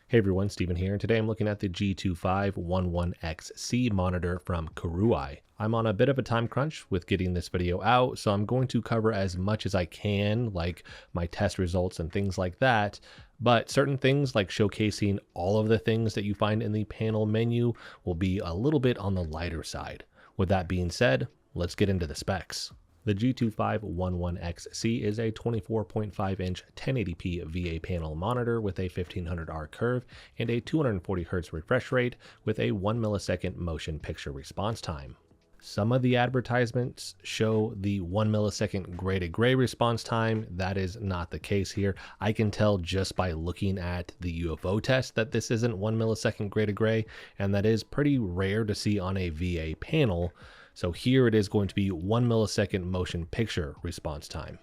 Hey everyone, Steven here, and today I'm looking at the G2511XC monitor from KOORUI. I'm on a bit of a time crunch with getting this video out, so I'm going to cover as much as I can, like my test results and things like that, but certain things like showcasing all of the things that you find in the panel menu will be a little bit on the lighter side. With that being said, let's get into the specs. The G2511XC is a 24.5-inch 1080p VA panel monitor with a 1500R curve and a 240Hz refresh rate with a 1 millisecond motion picture response time. Some of the advertisements show the 1 millisecond gray to gray response time. That is not the case here. I can tell just by looking at the UFO test that this isn't 1 millisecond gray to gray, and that is pretty rare to see on a VA panel. So here it is going to be 1 millisecond motion picture response time.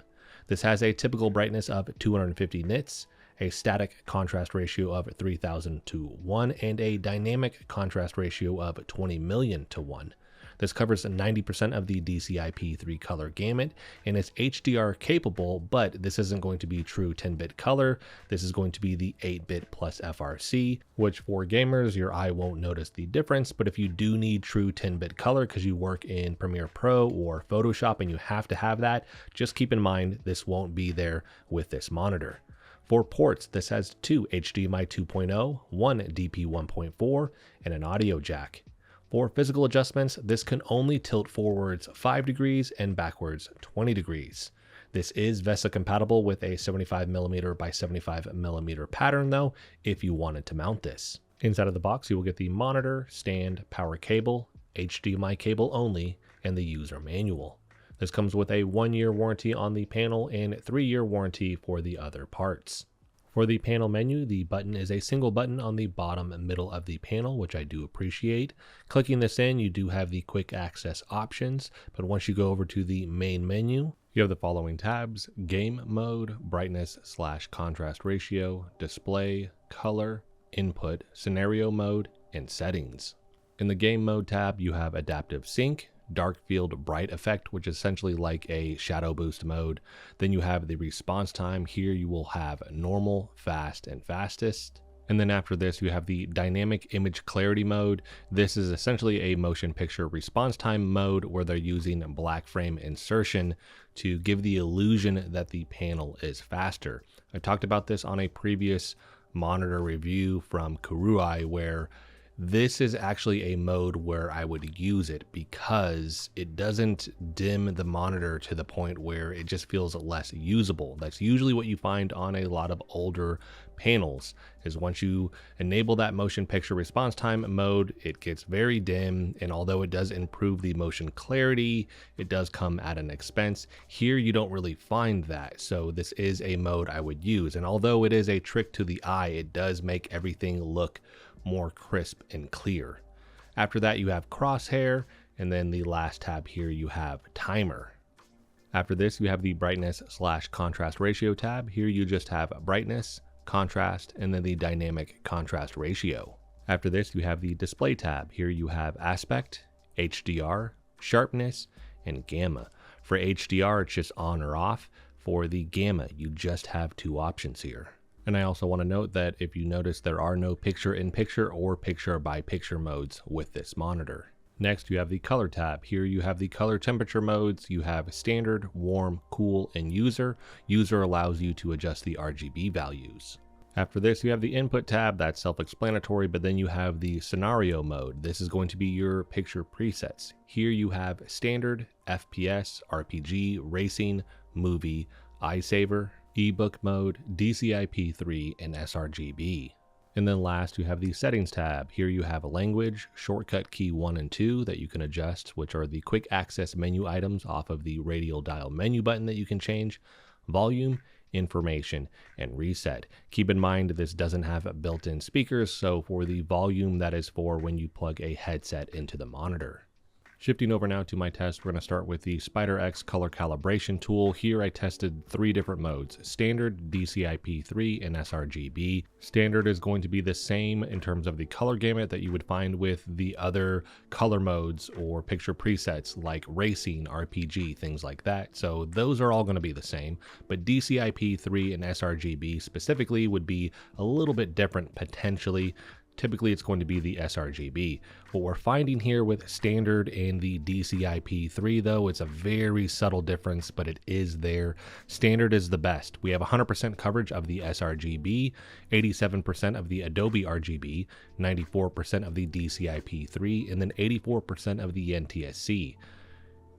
This has a typical brightness of 250 nits, a static contrast ratio of 3000 to 1, and a dynamic contrast ratio of 20 million to 1. This covers 90% of the DCI-P3 color gamut and is HDR capable, but this isn't going to be true 10-bit color. This is going to be the 8-bit plus FRC, which for gamers, your eye won't notice the difference. But if you do need true 10-bit color because you work in Premiere Pro or Photoshop and you have to have that, just keep in mind this won't be there with this monitor. For ports, this has two HDMI 2.0, one DP 1.4, and an audio jack. For physical adjustments, this can only tilt forwards 5 degrees and backwards 20 degrees. This is VESA compatible with a 75mm by 75mm pattern though, if you wanted to mount this. Inside of the box, you will get the monitor, stand, power cable, HDMI cable only, and the user manual. This comes with a 1-year warranty on the panel and 3-year warranty for the other parts. For the panel menu, the button is a single button on the bottom middle of the panel, which I do appreciate. Clicking this in, you do have the quick access options, but once you go over to the main menu, you have the following tabs: game mode, brightness/contrast ratio, display, color, input, scenario mode, and settings. In the game mode tab, you have adaptive sync, dark field bright effect, which is essentially like a shadow boost mode. Then you have the response time. Here you will have normal, fast, and fastest. And then after this, you have the dynamic image clarity mode. This is essentially a motion picture response time mode where they're using black frame insertion to give the illusion that the panel is faster. I talked about this on a previous monitor review from KOORUI, where this is actually a mode where I would use it because it doesn't dim the monitor to the point where it just feels less usable. That's usually what you find on a lot of older panels, is once you enable that motion picture response time mode, it gets very dim, and although it does improve the motion clarity, it does come at an expense. Here you don't really find that, so this is a mode I would use, and although it is a trick to the eye, it does make everything look more crisp and clear. After that, you have crosshair, and then the last tab here you have timer. After this, you have the brightness/contrast ratio tab. Here you just have brightness, contrast, and then the dynamic contrast ratio. After this, you have the display tab. Here you have aspect, HDR, sharpness, and gamma. For HDR, it's just on or off. For the gamma, you just have two options here. And I also want to note that if you notice, there are no picture-in-picture or picture-by-picture modes with this monitor. Next, you have the color tab. Here you have the color temperature modes. You have standard, warm, cool, and user. User allows you to adjust the RGB values. After this, you have the input tab. That's self-explanatory, but then you have the scenario mode. This is going to be your picture presets. Here you have standard, FPS, RPG, racing, movie, iSaver, ebook mode, DCI-P3, and sRGB. And then last, you have the settings tab. Here you have a language, shortcut key 1 and 2 that you can adjust, which are the quick access menu items off of the radial dial menu button that you can change, volume, information, and reset. Keep in mind this doesn't have built-in speakers, so for the volume, that is for when you plug a headset into the monitor. Shifting over now to my test, we're going to start with the Spider X color calibration tool. Here I tested 3 different modes: standard, DCI-P3, and sRGB. Standard is going to be the same in terms of the color gamut that you would find with the other color modes or picture presets like racing, RPG, things like that. So those are all going to be the same, but DCI-P3 and sRGB specifically would be a little bit different potentially. Typically it's going to be the sRGB. What we're finding here with standard and the DCI-P3 though, it's a very subtle difference, but it is there. Standard is the best. We have 100% coverage of the sRGB, 87% of the Adobe RGB, 94% of the DCI-P3, and then 84% of the NTSC.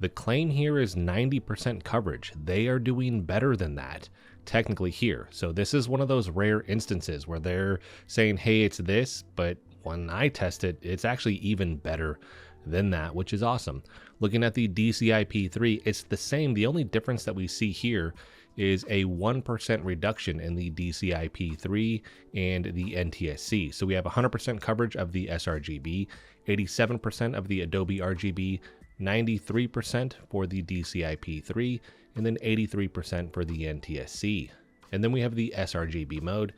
The claim here is 90% coverage. They are doing better than that technically here. So this is one of those rare instances where they're saying, hey, it's this, but when I test it, it's actually even better than that, which is awesome. Looking at the DCI-P3, it's the same. The only difference that we see here is a 1% reduction in the DCI-P3 and the NTSC. So we have 100% coverage of the sRGB, 87% of the Adobe RGB, 93% for the DCI-P3, and then 83% for the NTSC. And then we have the sRGB mode.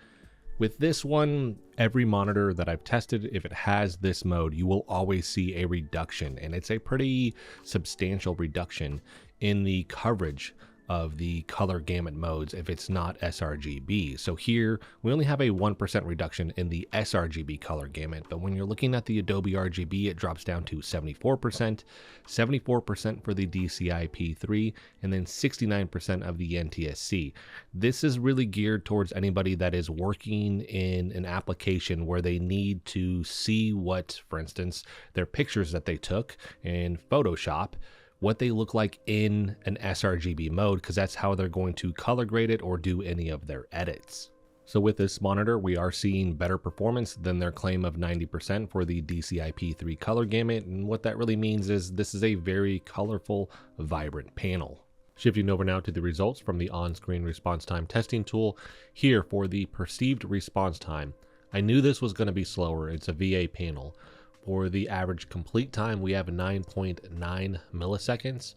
With this one, every monitor that I've tested, if it has this mode, you will always see a reduction, and it's a pretty substantial reduction in the coverage of the color gamut modes if it's not sRGB. So here we only have a 1% reduction in the sRGB color gamut, but when you're looking at the Adobe RGB, it drops down to 74%, 74% for the DCI-P3, and then 69% of the NTSC. This is really geared towards anybody that is working in an application where they need to see what, for instance, their pictures that they took in Photoshop, what they look like in an sRGB mode, because that's how they're going to color grade it or do any of their edits. So with this monitor, we are seeing better performance than their claim of 90% for the DCI-P3 color gamut, and what that really means is this is a very colorful, vibrant panel. Shifting over now to the results from the on-screen response time testing tool. Here for the perceived response time, I knew this was going to be slower. It's a VA panel. For the average complete time, we have 9.9 milliseconds.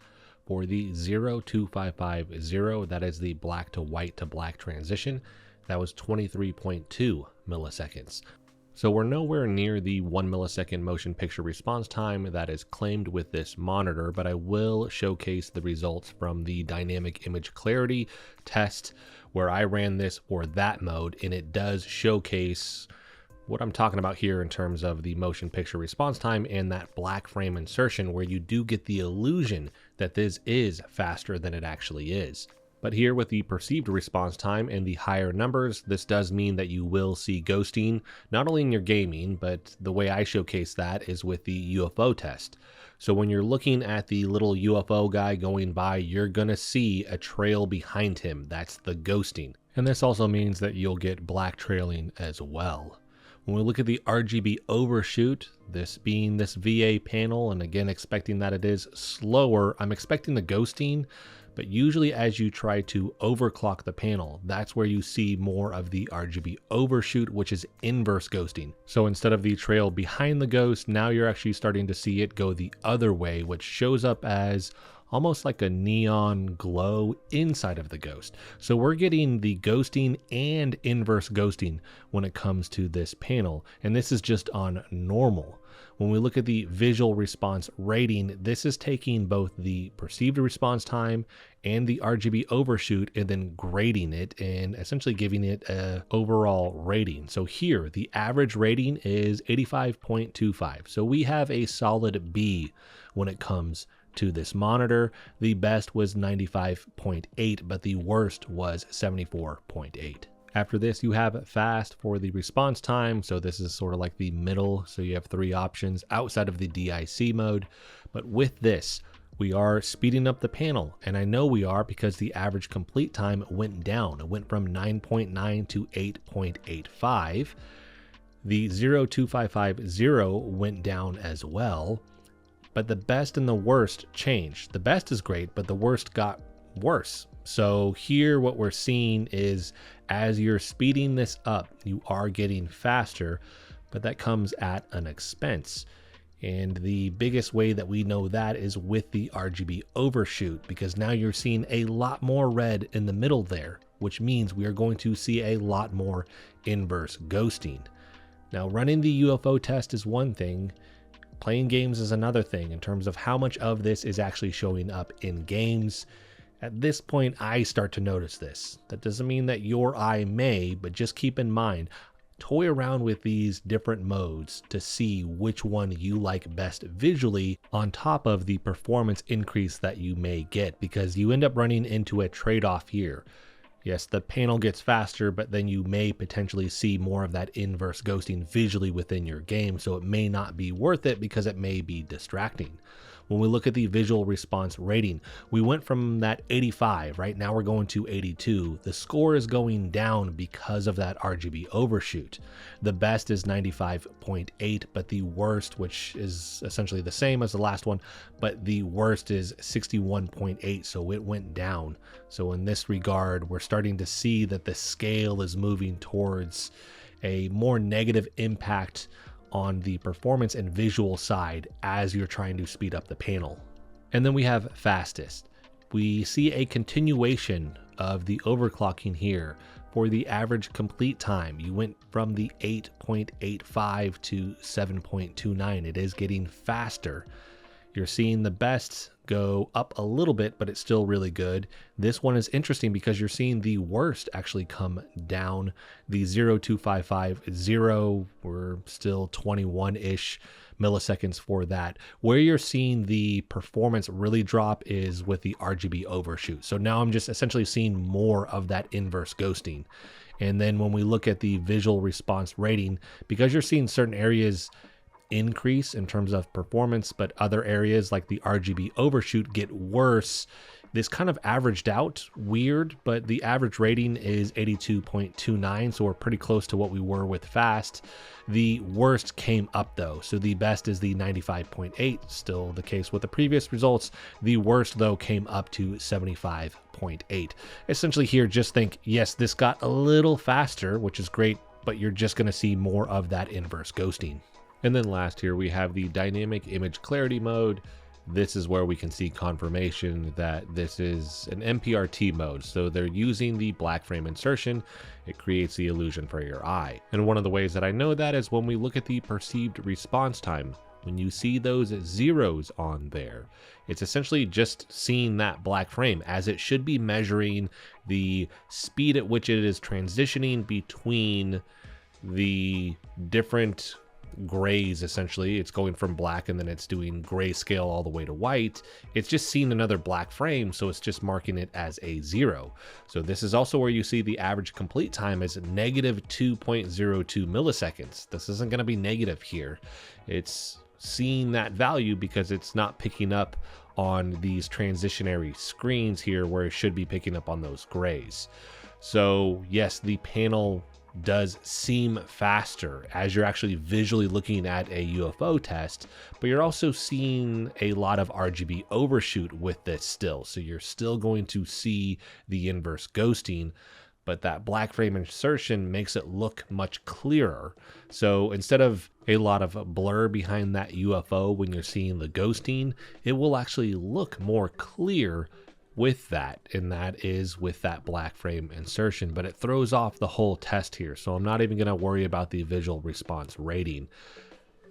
For the 02550, that is the black to white to black transition, that was 23.2 milliseconds. So we're nowhere near the 1 millisecond motion picture response time that is claimed with this monitor, but I will showcase the results from the dynamic image clarity test where I ran this for that mode, and it does showcase what I'm talking about here in terms of the motion picture response time and that black frame insertion, where you do get the illusion that this is faster than it actually is. But here with the perceived response time and the higher numbers, this does mean that you will see ghosting, not only in your gaming, but the way I showcase that is with the UFO test. So when you're looking at the little UFO guy going by, you're gonna see a trail behind him. That's the ghosting. And this also means that you'll get black trailing as well. When we look at the RGB overshoot, this being this VA panel, and again expecting that it is slower, I'm expecting the ghosting, but usually as you try to overclock the panel, that's where you see more of the RGB overshoot, which is inverse ghosting. So instead of the trail behind the ghost, now you're actually starting to see it go the other way, which shows up as almost like a neon glow inside of the ghost. So we're getting the ghosting and inverse ghosting when it comes to this panel, and this is just on normal. When we look at the visual response rating, this is taking both the perceived response time and the RGB overshoot and then grading it and essentially giving it an overall rating. So here, the average rating is 85.25. So we have a solid B when it comes to this monitor. The best was 95.8, but the worst was 74.8. After this, you have fast for the response time. So this is sort of like the middle. So you have 3 options outside of the DIC mode. But with this, we are speeding up the panel. And I know we are because the average complete time went down. It went from 9.9 to 8.85. The 02550 went down as well. But the best and the worst changed. The best is great, but the worst got worse. So here what we're seeing is as you're speeding this up, you are getting faster, but that comes at an expense. And the biggest way that we know that is with the RGB overshoot, because now you're seeing a lot more red in the middle there, which means we are going to see a lot more inverse ghosting. Now, running the UFO test is one thing, playing games is another thing in terms of how much of this is actually showing up in games. At this point, I start to notice this. That doesn't mean that your eye may, but just keep in mind, toy around with these different modes to see which one you like best visually on top of the performance increase that you may get, because you end up running into a trade-off here. Yes, the panel gets faster, but then you may potentially see more of that inverse ghosting visually within your game, so it may not be worth it because it may be distracting. When we look at the visual response rating, we went from that 85, right? Now we're going to 82. The score is going down because of that RGB overshoot. The best is 95.8, but the worst, which is essentially the same as the last one, but the worst is 61.8, so it went down. So in this regard, we're starting to see that the scale is moving towards a more negative impact on the performance and visual side as you're trying to speed up the panel. And then we have fastest. We see a continuation of the overclocking here. For the average complete time, you went from the 8.85 to 7.29. It is getting faster. You're seeing the best go up a little bit, but it's still really good. This one is interesting because you're seeing the worst actually come down. The 0.2550, we're still 21-ish milliseconds for that. Where you're seeing the performance really drop is with the RGB overshoot. So now I'm just essentially seeing more of that inverse ghosting. And then when we look at the visual response rating, because you're seeing certain areas increase in terms of performance, but other areas like the RGB overshoot get worse, this kind of averaged out weird, but the average rating is 82.29, so we're pretty close to what we were with fast. The worst came up though, so the best is the 95.8, still the case with the previous results. The worst though came up to 75.8. Essentially here, just think, yes, this got a little faster, which is great, but you're just going to see more of that inverse ghosting. And then last here we have the dynamic image clarity mode. This is where we can see confirmation that this is an MPRT mode. So they're using the black frame insertion. It creates the illusion for your eye. And one of the ways that I know that is when we look at the perceived response time. When you see those zeros on there, it's essentially just seeing that black frame, as it should be measuring the speed at which it is transitioning between the different grays. Essentially it's going from black and then it's doing grayscale all the way to white. It's just seeing another black frame, so it's just marking it as a 0. So this is also where you see the average complete time is negative 2.02 milliseconds. This isn't going to be negative here. It's seeing that value because it's not picking up on these transitionary screens here where it should be picking up on those grays. So yes, the panel does seem faster as you're actually visually looking at a UFO test, but you're also seeing a lot of RGB overshoot with this still. So you're still going to see the inverse ghosting, but that black frame insertion makes it look much clearer. So instead of a lot of blur behind that UFO when you're seeing the ghosting, it will actually look more clear with that, and that is with that black frame insertion, but it throws off the whole test here. So I'm not even going to worry about the visual response rating.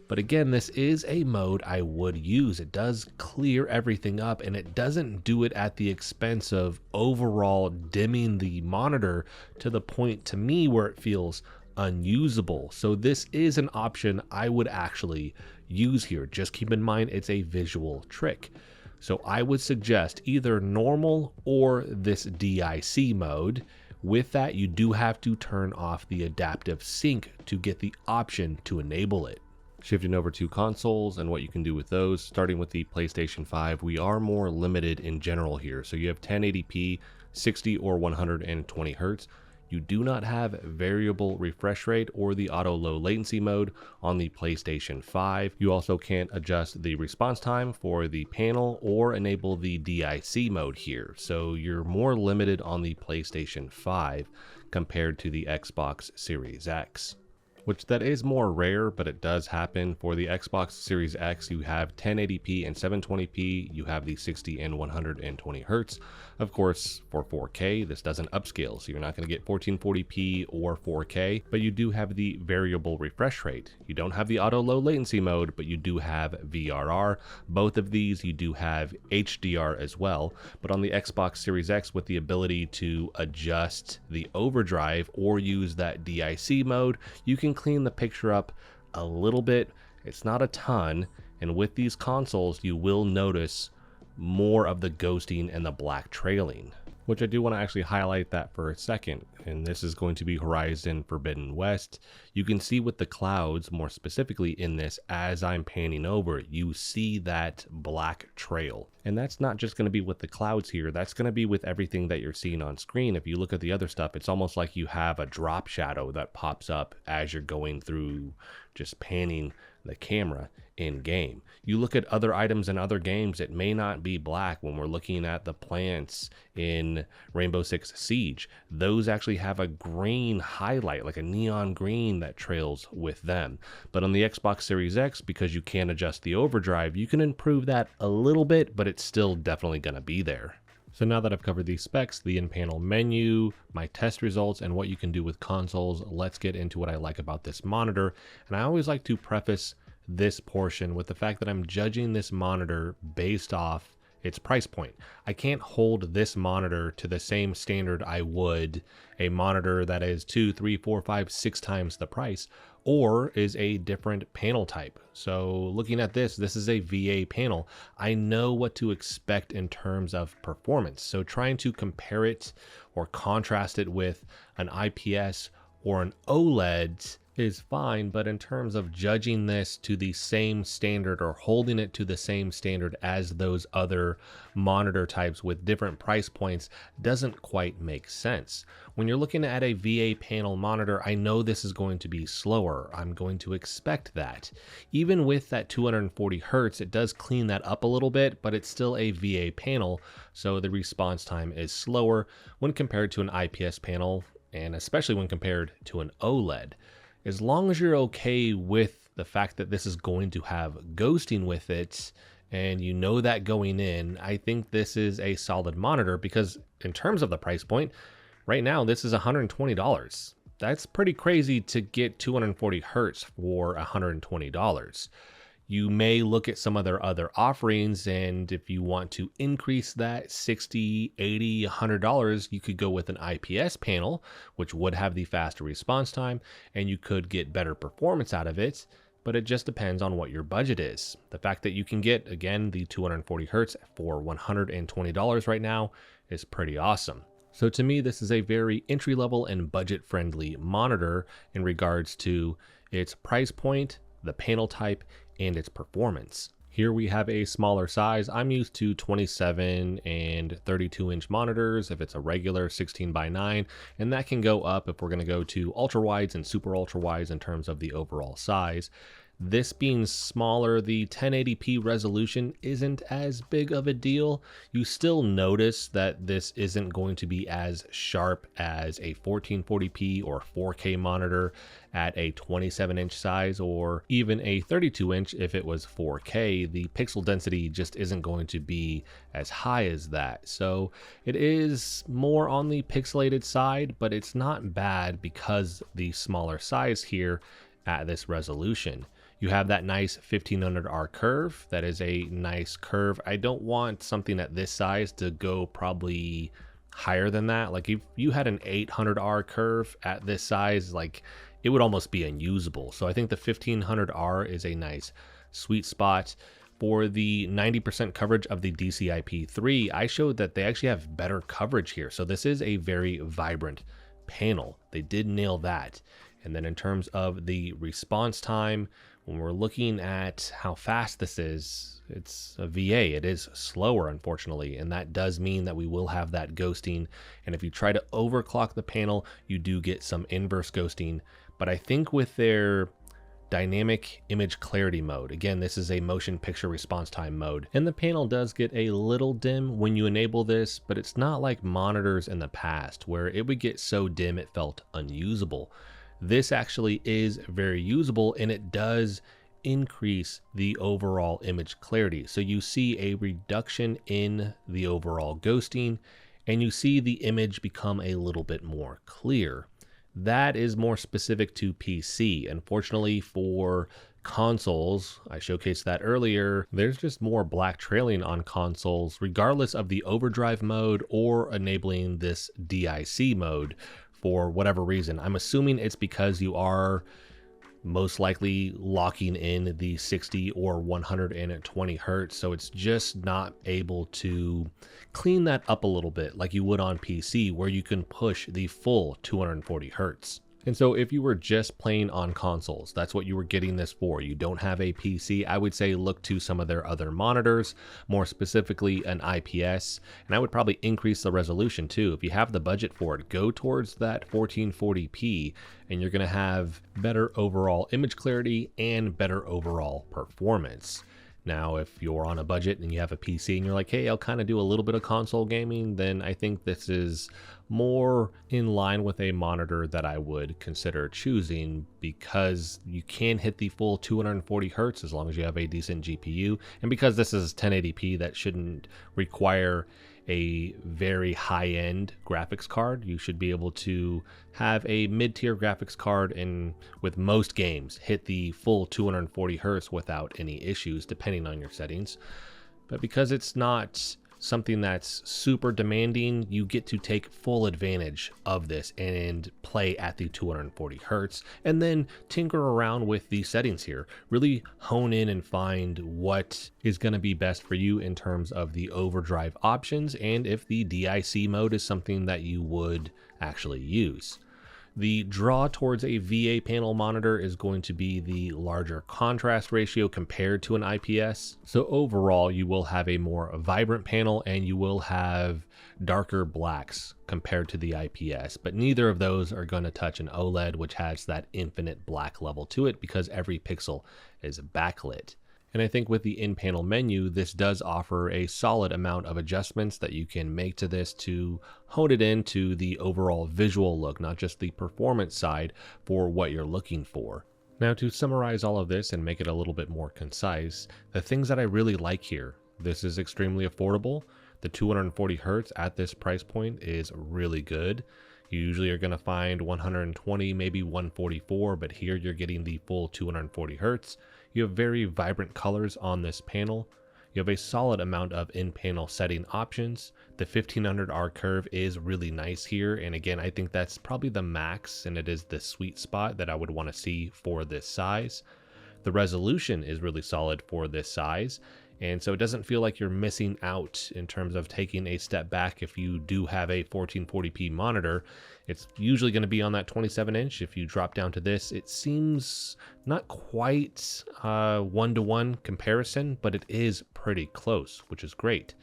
But again, this is a mode I would use. It does clear everything up, and it doesn't do it at the expense of overall dimming the monitor to the point to me where it feels unusable. So this is an option I would actually use here. Just keep in mind it's a visual trick. So I would suggest either normal or this DIC mode. With that, you do have to turn off the adaptive sync to get the option to enable it. Shifting over to consoles and what you can do with those, starting with the PlayStation 5, we are more limited in general here. So you have 1080p, 60 or 120 hertz. You do not have variable refresh rate or the auto low latency mode on the PlayStation 5. You also can't adjust the response time for the panel or enable the DIC mode here. So you're more limited on the PlayStation 5 compared to the Xbox Series X. which that is more rare, but it does happen. For the Xbox Series X, you have 1080p and 720p, you have the 60 and 120 hertz. Of course, for 4K, this doesn't upscale, so you're not going to get 1440p or 4K, but you do have the variable refresh rate. You don't have the auto low latency mode, but you do have VRR. Both of these, you do have HDR as well, but on the Xbox Series X, with the ability to adjust the overdrive or use that DIC mode, you can clean the picture up a little bit. It's not a ton, and with these consoles, you will notice more of the ghosting and the black trailing, which I do want to actually highlight that for a second. And this is going to be Horizon Forbidden West. You can see with the clouds, more specifically in this, as I'm panning over, you see that black trail. And that's not just going to be with the clouds here, that's going to be with everything that you're seeing on screen. If you look at the other stuff, it's almost like you have a drop shadow that pops up as you're going through, just panning the camera in game. You look at other items in other games, it may not be black. When we're looking at the plants in Rainbow Six Siege, those actually have a green highlight, like a neon green that trails with them. But on the Xbox Series X, because you can adjust the overdrive, you can improve that a little bit, but it's still definitely going to be there. So now that I've covered these specs, the in-panel menu, my test results, and what you can do with consoles, let's get into what I like about this monitor. And I always like to preface this portion with the fact that I'm judging this monitor based off its price point. I can't hold this monitor to the same standard I would a monitor that is 2, 3, 4, 5, 6 times the price, or is a different panel type. So looking at this is a VA panel. I know what to expect in terms of performance. So trying to compare it or contrast it with an IPS or an OLED is fine, but in terms of judging this to the same standard or holding it to the same standard as those other monitor types with different price points doesn't quite make sense. When you're looking at a VA panel monitor, I know this is going to be slower. I'm going to expect that. Even with that 240 hertz, it does clean that up a little bit, but it's still a VA panel, so the response time is slower when compared to an IPS panel, and especially when compared to an OLED. As long as you're okay with the fact that this is going to have ghosting with it, and you know that going in, I think this is a solid monitor, because in terms of the price point, right now this is $120. That's pretty crazy to get 240 hertz for $120. You may look at some of their other offerings, and if you want to increase that $60, $80, $100, you could go with an IPS panel, which would have the faster response time, and you could get better performance out of it, but it just depends on what your budget is. The fact that you can get, again, the 240 hertz for $120 right now is pretty awesome. So to me, this is a very entry-level and budget-friendly monitor in regards to its price point, the panel type, and its performance. Here we have a smaller size. I'm used to 27 and 32 inch monitors if it's a regular 16:9, and that can go up if we're going to go to ultra wides and super ultra wides in terms of the overall size. This being smaller, the 1080p resolution isn't as big of a deal. You still notice that this isn't going to be as sharp as a 1440p or 4K monitor at a 27-inch size, or even a 32-inch if it was 4K. The pixel density just isn't going to be as high as that. So it is more on the pixelated side, but it's not bad because the smaller size here at this resolution. You have that nice 1500R curve. That is a nice curve. I don't want something at this size to go probably higher than that. Like if you had an 800R curve at this size, like it would almost be unusable. So I think the 1500R is a nice sweet spot. For the 90% coverage of the DCI-P3, I showed that they actually have better coverage here. So this is a very vibrant panel. They did nail that. And then in terms of the response time, when we're looking at how fast this is, it's a VA. It is slower, unfortunately, and that does mean that we will have that ghosting. And if you try to overclock the panel, you do get some inverse ghosting. But I think with their dynamic image clarity mode, again, this is a motion picture response time mode, and the panel does get a little dim when you enable this, but it's not like monitors in the past where it would get so dim it felt unusable. this actually is very usable, and it does increase the overall image clarity. So you see a reduction in the overall ghosting, and you see the image become a little bit more clear. That is more specific to PC. Unfortunately for consoles, I showcased that earlier, there's just more black trailing on consoles regardless of the overdrive mode or enabling this DIC mode for whatever reason. I'm assuming it's because you are most likely locking in the 60 or 120 hertz, so it's just not able to clean that up a little bit like you would on PC, where you can push the full 240 hertz. And so if you were just playing on consoles, that's what you were getting this for. You don't have a PC, I would say look to some of their other monitors, more specifically an IPS, and I would probably increase the resolution too. If you have the budget for it, go towards that 1440p, and you're gonna have better overall image clarity and better overall performance. Now, if you're on a budget and you have a PC and you're like, hey, I'll kind of do a little bit of console gaming, then I think this is more in line with a monitor that I would consider choosing, because you can hit the full 240 hertz as long as you have a decent GPU. And because this is 1080p, that shouldn't require a very high-end graphics card. You should be able to have a mid-tier graphics card and with most games hit the full 240 hertz without any issues, depending on your settings. But because it's not something that's super demanding, you get to take full advantage of this and play at the 240 hertz, and then tinker around with the settings here. Really hone in and find what is going to be best for you in terms of the overdrive options, and if the DIC mode is something that you would actually use. The draw towards a VA panel monitor is going to be the larger contrast ratio compared to an IPS. So overall, you will have a more vibrant panel and you will have darker blacks compared to the IPS, but neither of those are going to touch an OLED, which has that infinite black level to it because every pixel is backlit. And I think with the in-panel menu, this does offer a solid amount of adjustments that you can make to this to hone it into the overall visual look, not just the performance side for what you're looking for. Now, to summarize all of this and make it a little bit more concise, the things that I really like here: this is extremely affordable. The 240 hertz at this price point is really good. You usually are going to find 120, maybe 144, but here you're getting the full 240 hertz. You have very vibrant colors on this panel. You have a solid amount of in-panel setting options. The 1500R curve is really nice here, and again, I think that's probably the max, and it is the sweet spot that I would want to see for this size. The resolution is really solid for this size, and so it doesn't feel like you're missing out in terms of taking a step back. If you do have a 1440p monitor, it's usually going to be on that 27-inch. If you drop down to this, it seems not quite one-to-one comparison, but it is pretty close, which is great.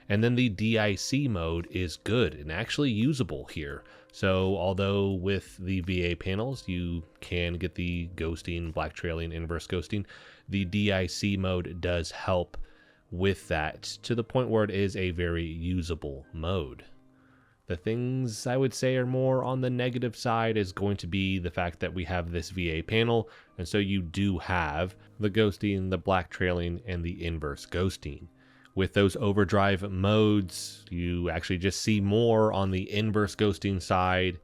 And then the DIC mode is good and actually usable here. So although with the VA panels, you can get the ghosting, black trailing, inverse ghosting, the DIC mode does help with that to the point where it is a very usable mode. The things I would say are more on the negative side is going to be the fact that we have this VA panel, and so you do have the ghosting, the black trailing, and the inverse ghosting. With those overdrive modes, you actually just see more on the inverse ghosting side.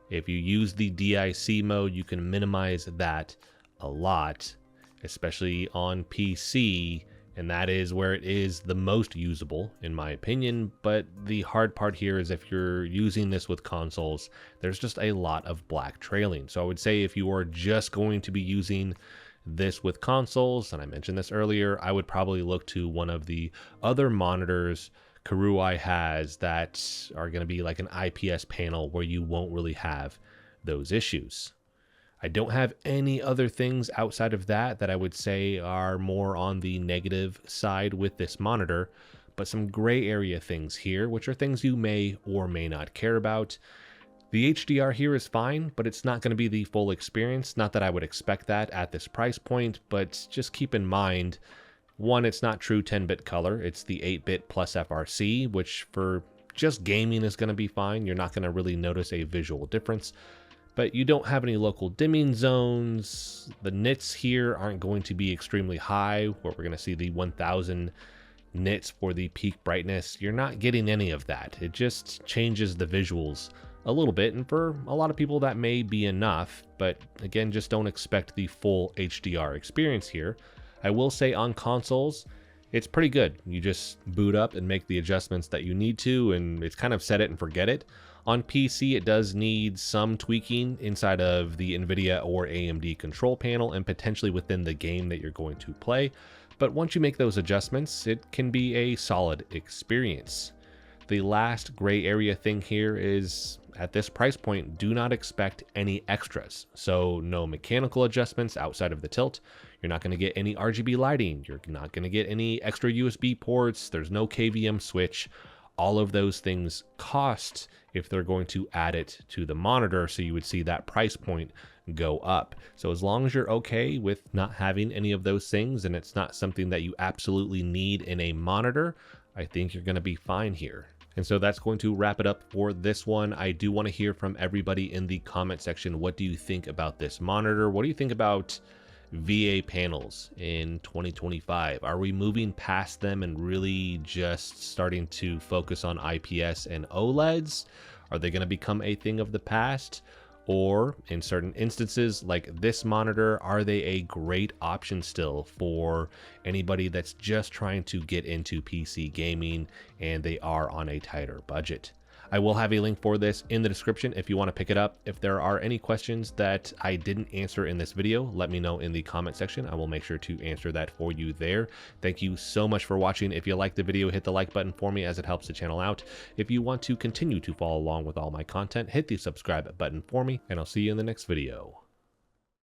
If you use the DIC mode, you can minimize that a lot, especially on PC, and that is where it is the most usable in my opinion. But the hard part here is if you're using this with consoles, there's just a lot of black trailing. So I would say if you are just going to be using this with consoles, and I mentioned this earlier, I would probably look to one of the other monitors KOORUI has that are going to be like an IPS panel where you won't really have those issues. I don't have any other things outside of that I would say are more on the negative side with this monitor, but some gray area things here, which are things you may or may not care about. The HDR here is fine, but it's not going to be the full experience. Not that I would expect that at this price point, but just keep in mind, one, it's not true 10-bit color. It's the 8-bit plus FRC, which for just gaming is going to be fine. You're not going to really notice a visual difference. but you don't have any local dimming zones. The nits here aren't going to be extremely high, where we're going to see the 1000 nits for the peak brightness. You're not getting any of that. It just changes the visuals a little bit, and for a lot of people that may be enough, but again, just don't expect the full HDR experience here. I will say on consoles, it's pretty good. You just boot up and make the adjustments that you need to, and it's kind of set it and forget it. On PC, it does need some tweaking inside of the NVIDIA or AMD control panel and potentially within the game that you're going to play. But once you make those adjustments, it can be a solid experience. The last gray area thing here is, at this price point, do not expect any extras. So no mechanical adjustments outside of the tilt. You're not going to get any RGB lighting. You're not going to get any extra USB ports. There's no KVM switch. All of those things cost if they're going to add it to the monitor, so you would see that price point go up. So as long as you're okay with not having any of those things and it's not something that you absolutely need in a monitor, I think you're going to be fine here. And so that's going to wrap it up for this one. I do want to hear from everybody in the comment section. What do you think about this monitor? What do you think about VA panels in 2025? Are we moving past them and really just starting to focus on IPS and OLEDs? Are they going to become a thing of the past? Or in certain instances like this monitor, are they a great option still for anybody that's just trying to get into PC gaming and they are on a tighter budget? I will have a link for this in the description if you want to pick it up. If there are any questions that I didn't answer in this video, let me know in the comment section. I will make sure to answer that for you there. Thank you so much for watching. If you liked the video, hit the like button for me as it helps the channel out. If you want to continue to follow along with all my content, hit the subscribe button for me, and I'll see you in the next video.